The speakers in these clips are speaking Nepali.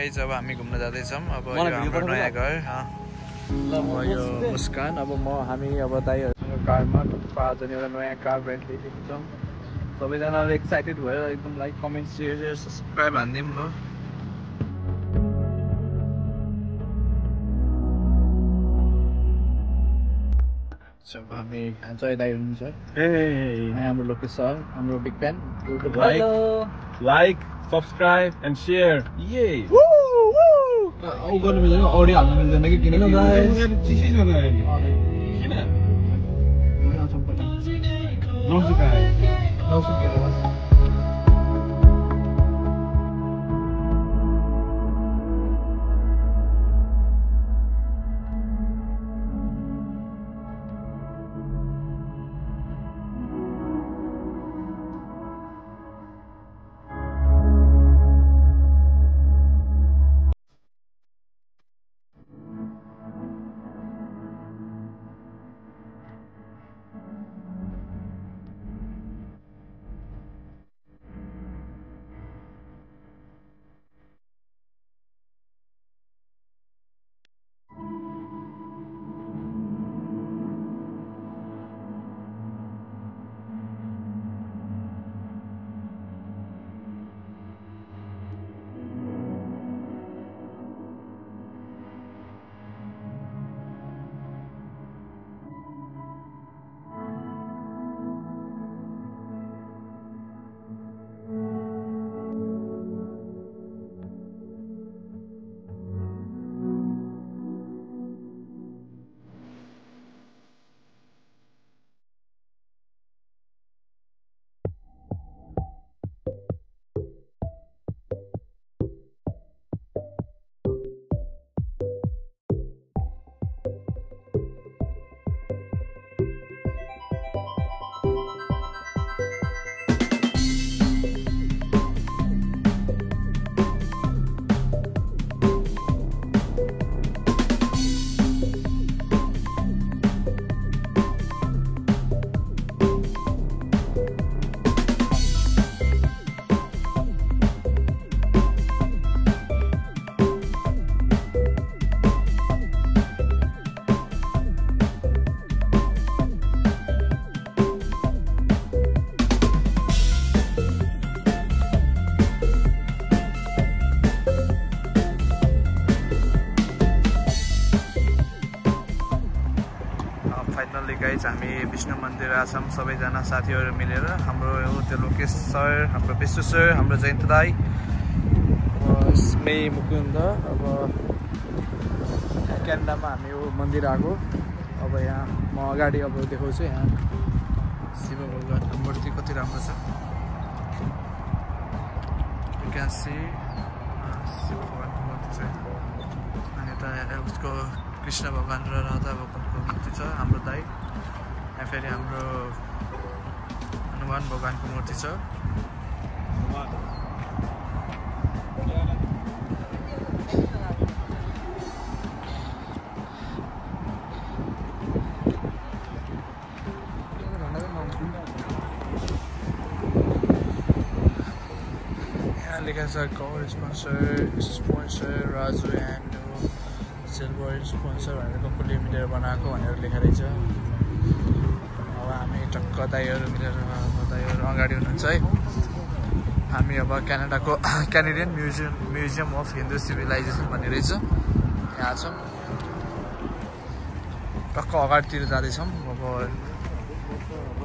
गाइज अब हामी घुम्न जाँदैछौँ। अब यो हाम्रो नयाँ घर यो मुस्कान। अब हामी अब दाइहरूको कारमा आज एउटा नयाँ कार ब्रान्ड लिएको छौँ। सबैजनाले एक्साइटेड भएर एकदम लाइक कमेन्ट सेयर सब्सक्राइब हानिदिउँ ल। हामी खान्छ दाइ हुनुहुन्छ हाम्रो लोकेश सर, हाम्रो big fan. Like, subscribe and share. Yay! औ गर्नु मिल्दैन, अडियो हाल्नु मिल्दैन कि किन फाइनली गाइज हामी विष्णु मन्दिर आछौँ सबैजना साथीहरू मिलेर। हाम्रो त्यो लोकेश सर, हाम्रो विश्व सर, हाम्रो जयन्त दाई, स्मे मुकुन्द। अब क्यानाडामा हामी यो मन्दिर आएको। अब यहाँ म अगाडि अब देखाउँछु। यहाँ शिव भगवानको मूर्ति कति राम्रो छ। यु क्यान सी शिव भगवानको मूर्ति छ। अनि यता उसको कृष्ण भगवान र राधा भगवानको मूर्ति छ हाम्रो दाई। यहाँ फेरि हाम्रो हनुमान भगवानको मूर्ति छ। यहाँ लेखा छ गौर sponsor Raju and silver sponsor भनेर कम्पनीले मिलेर बनाएको भनेर लेखेर रहेछ। अब हामी टक्क दाइहरू मिलेर दाइहरू अगाडि हुनुहुन्छ है। हामी अब क्यानाडाको Canadian museum of Hindu civilization भन्ने रहेछ यहाँ छौँ। टक्क अगाडितिर जाँदैछौँ। अब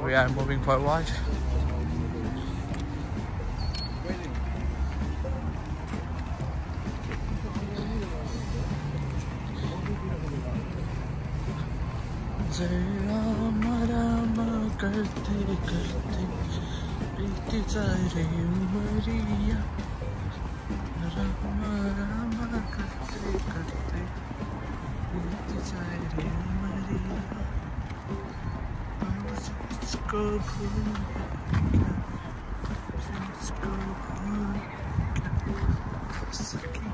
we are moving forward. Ram Ram करते करते बीती जाए रे उमरिया। राम राम करते करते बीती जाए रे उमरिया। जिसको भूल सकी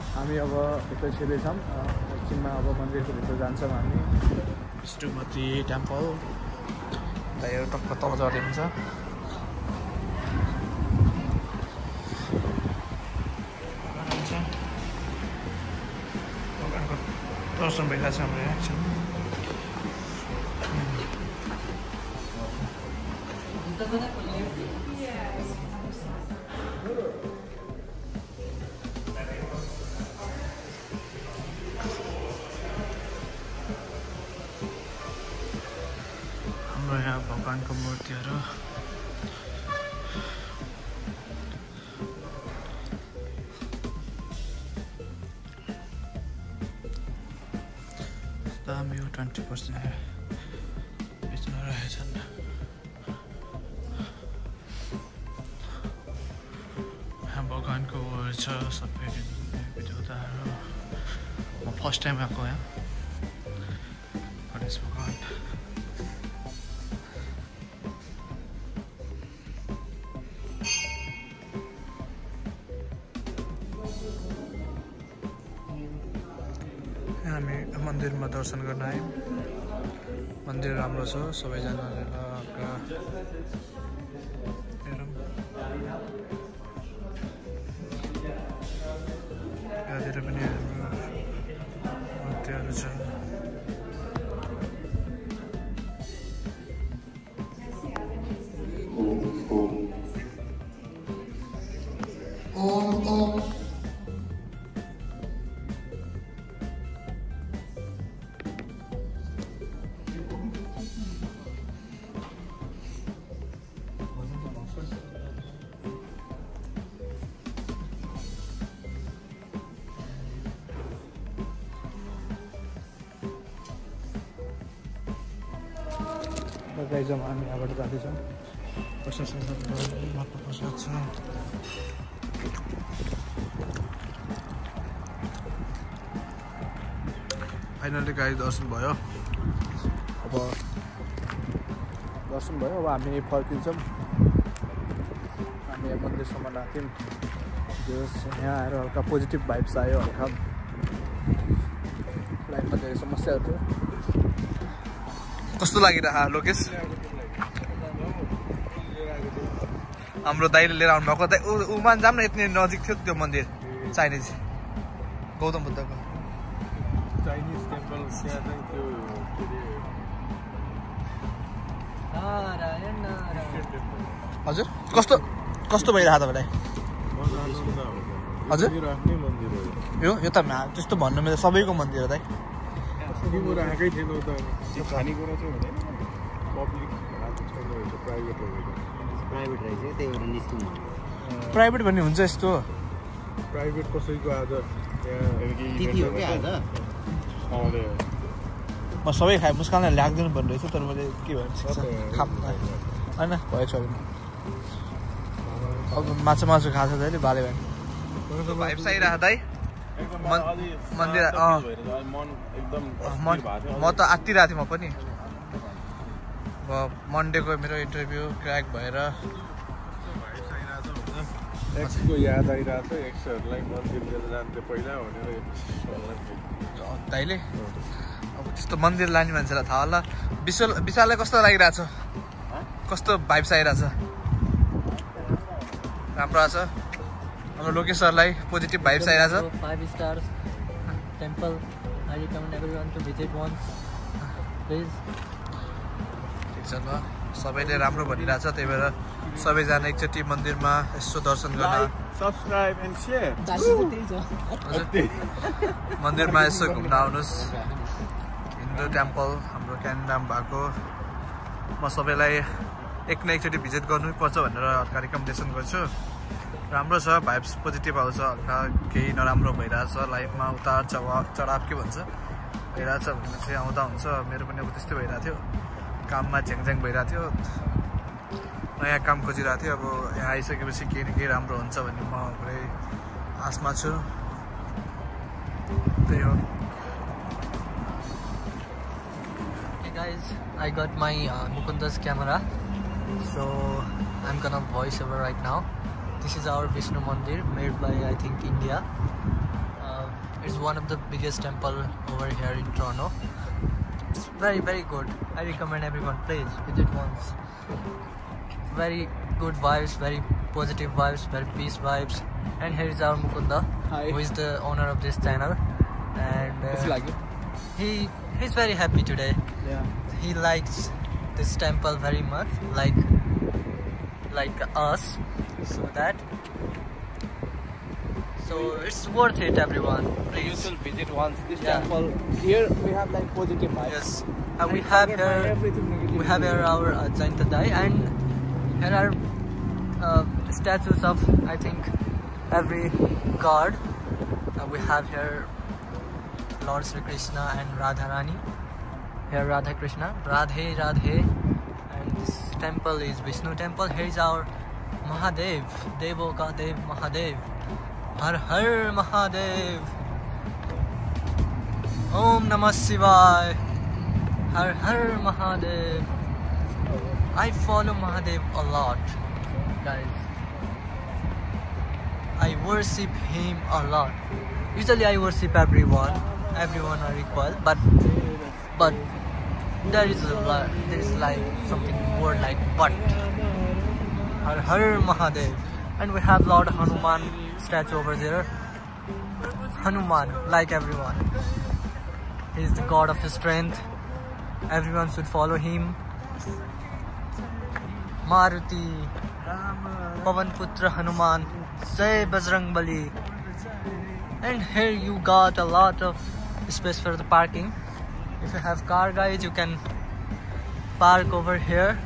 हामी अब यता छिर्दैछौँ। एकछिनमा अब मन्दिरको भित्र जान्छौँ हामी। विष्णुमती टेम्पल दाइहरू टक्क तल झर्दै हुन्छ भगवानको दर्शन भइरहेको छ हाम्रो यहाँ हाम्रो यहाँ भगवानको मूर्तिहरू दामी 20% बेच्न रहेछन् यहाँ भगवानको उयोहरू छ सबै देवताहरू म फर्स्ट टाइम आएको यहाँ गणेश भगवान हामी मन्दिरमा दर्शन गर्न आयौँ मन्दिर राम्रो छ सबैजनाले यहाँतिर पनि हाम्रो मूर्तिहरू छ गाइज हामी यहाँबाट जाँदैछौँ प्रशासन मात्र प्रसाद छ फाइनली गाडी दर्शन भयो अब हामी फर्किन्छौँ हामी यहाँ मन्दिरसम्म लाग्थ्यौँ यहाँ आएर हल्का पोजिटिभ भाइब्स आयो हल्का लाइफमा धेरै समस्याहरू थियो कस्तो लागिरह लोकेश हाम्रो दाइले लिएर आउनु भएको दाइ उमान जाम न यति नजिक थियो त्यो मन्दिर चाइनिज गौतम बुद्धको चाइनिज टेम्पल हजुर कस्तो कस्तो भइरहेको तपाईँलाई हजुर यो त त्यस्तो भन्नु मेरो सबैको मन्दिर हो दाइ राखेकै थिएन त त्यो खानेकुरा चाहिँ हुँदैन पब्लिक प्राइभेट रहेछ त्यही भएर निस्किनु प्राइभेट भन्ने हुन्छ यस्तो प्राइभेट कसैको आज म सबै खाएँ मुस्कानलाई ल्याग्दिनु पर्ने रहेछ तर मैले के भन्छ होइन भएछ अब माछा खाएको छ दाइले बाले भाइ भाइब्स आइरहेको दाइ मन्दिर म त आत्तिरहेको थिएँ म पनि अब मन्डेको मेरो इन्टरभ्यू क्र्याक भएर एक्सको याद आइरहेको छ एक्सहरूलाई मन्दिर लिएर जान्थ्यो पहिला भनेर दाइले अब त्यस्तो मन्दिर लाने मान्छेलाई थाहा होला विशाललाई कस्तो लागिरहेछ कस्तो भाइब्स आइरहेछ राम्रो आएको छ हाम्रो लोकेश सरलाई पोजिटिभ भाइब्स आइरहेछ 5 stars temple I recommend everyone to visit once please ठिक छ ल सबैले राम्रो भनिरहेछ त्यही भएर सबैजना एकचोटि मन्दिरमा यसो दर्शन गर्न सब्सक्राइब एन्ड शेयर मन्दिरमा यसो घुम्न आउनुहोस् हिन्दू टेम्पल हाम्रो क्यान्डाम भएको म सबैलाई एक न एकचोटि भिजिट गर्नुपर्छ भनेर हल्का रिकमेन्डेसन गर्छु राम्रो छ भाइब्स पोजिटिभ आउँछ हल्का केही नराम्रो भइरहेछ लाइफमा उतार चढाव के भन्छ भइरहेछ भने चाहिँ आउँदा हुन्छ मेरो पनि अब त्यस्तै भइरहेको थियो काममा झ्याङझ्याङ भइरहेको थियो नयाँ काम खोजिरहेको थियो अब यहाँ आइसकेपछि केही न केही राम्रो हुन्छ भन्ने म पुरै आशमा छु त्यही हो Hey guys, I got my Mukunda's camera, so I'm gonna voice over right now. This is our Vishnu Mandir, made by I think India. It's one of the biggest temple over here in Toronto. It's very good. I recommend everyone please visit once. Very good vibes, very positive vibes, very peace vibes. And here is our Mukunda, Hi. who is the owner of this channel, and It's like it. he's very happy today. Yeah. He likes this temple very much, like us. So it's worth it, everyone. You Please. should visit once this Yeah. temple. Here we have like positive vibes. Yes. And We have forget about here. everything negative. We have here our Jaintadai, and here are statues of, I think, every god. We have here Lord Sri Krishna and Radharani. Here Radha Krishna, Radhe Radhe, and this temple is Vishnu temple. Here is our Mahadev, Devo ka Dev Mahadev. Har Har Mahadev. Om Namah Shivaya. Har Har Mahadev. I follow Mahadev a lot, guys. I worship him a lot. Usually I worship everyone. Everyone are equal, but there is like something more like but. Har Har Mahadev. And we have Lord Hanuman statue over there. Hanuman, like everyone. He is the god of strength. Everyone should follow him. Maruti, Pavan Putra Hanuman, Jai Bajrang Bali. And here you got a lot of space for the parking. If you have car, guys, you can park over here.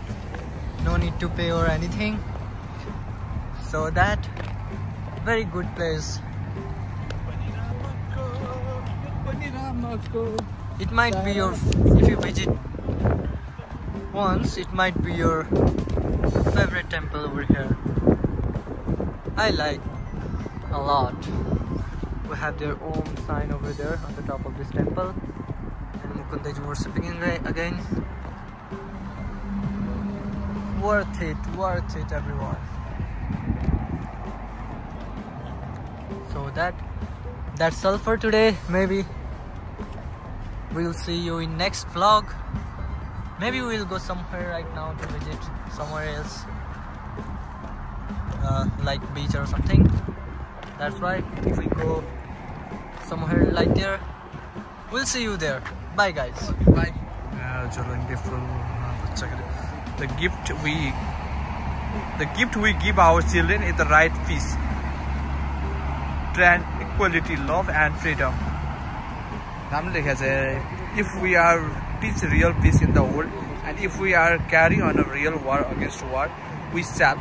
No need to pay or anything. So that very good place. It might be your, if you visit once, it might be your favorite temple over here. I like a lot. We have their Om sign over there on the top of this temple, and Mukunda is worshipping again. Worth it, everyone. So that's all for today. Maybe we'll see you in next vlog. Maybe we'll go somewhere right now to visit somewhere else, like beach or something. That's right. If we go somewhere like there, we'll see you there. Bye, guys. Bye. The gift we give our children is the right peace, equality, love, and freedom. If we are teach real peace in the world, and if we are carry on a real war against war, we shall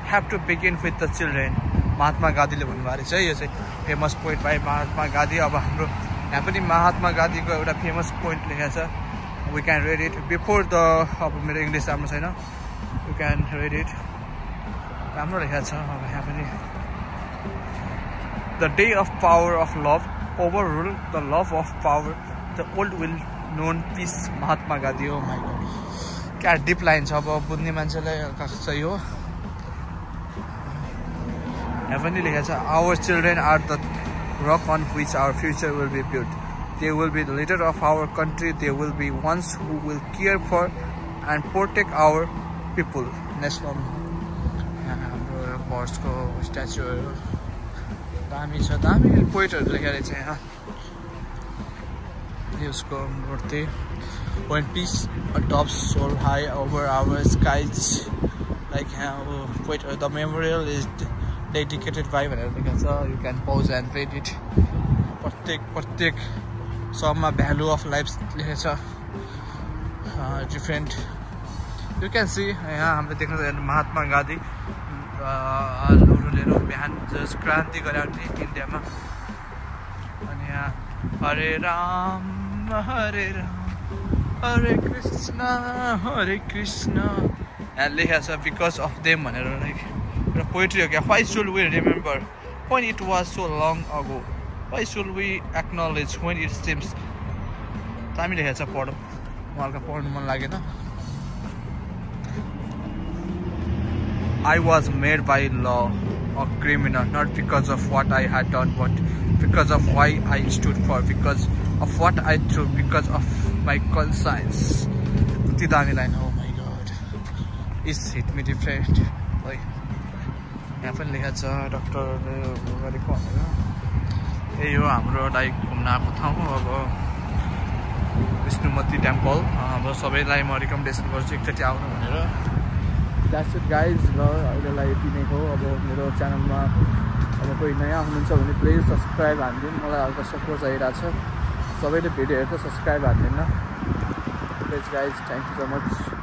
have to begin with the children. Mahatma Gandhi le भन्नुभएको छ यो चाहिँ famous point by Mahatma Gandhi. अब हाम्रो यहाँ पनि महात्मा गान्धीको एउटा फेमस पोइन्ट लेखेको छ. We can read it before the, अब मेरो इङ्ग्लिस राम्रो छैन. You can read it. राम्रो लेखेको छ. अब यहाँ पनि the day of power of love overrule the love of power, the old will known peace. Mahatma Gandhi. हो माइ गॉड, क्या डिप लाइन छ. अब बुझ्ने मान्छेलाई चाहिँ हो. यहाँ पनि लेखेको छ our children are the rock on which our future will be built. They will be the leader of our country. They will be ones who will care for and protect our people. National हाम्रो बर्ड्सको स्ट्याचुहरू दामी छ. दामी पोइटहरू लेखेर चाहिँ यहाँ उसको मूर्ति. When peace adopts soul high over our skies, like यहाँ poet the memorial is dedicated by भनेर लेखेको छ. You can pause and read it. प्रत्येक सबमा भ्यालु अफ लाइफ लेखेको छ. Different you can see. यहाँ हामीले देख्न सक्छौँ महात्मा गान्धी लिएर बिहान जस क्रान्ति गरे इन्डियामा. अनि यहाँ हरे राम हरे कृष्ण यहाँ लेखेको छ बिकज अफ देम भनेर. लाइक एउटा पोइट्री हो क्या. Why should we remember when it was so long ago? Why should we acknowledge when it seems? दामी लेखेको छ. पढौँ. मलाई पढ्नु मन लागेन. I was made by law a criminal, not because of what I had done, but because of why I stood for, because of what I threw, because of Michael Science कति दामी लाइन हो my God is hit me different like यहाँ पनि लेखा छ डाक्टरले गरेको भनेर यही हो हाम्रो लाइक घुम्न आएको ठाउँ अब विष्णुमती टेम्पल अब सबैलाई म रिकमेन्डेसन गर्छु एकचोटि आउनु भनेर द्याट्स इट गाइज ल अहिलेलाई यति नै हो अब मेरो च्यानलमा अब कोही नयाँ हुनुहुन्छ भने प्लिज सब्सक्राइब हानिदिनु मलाई हल्का सपोर्ट चाहिरहेको छ सबैले भिडियो हेर्दा सब्सक्राइब हान्दैन please guys thank you so much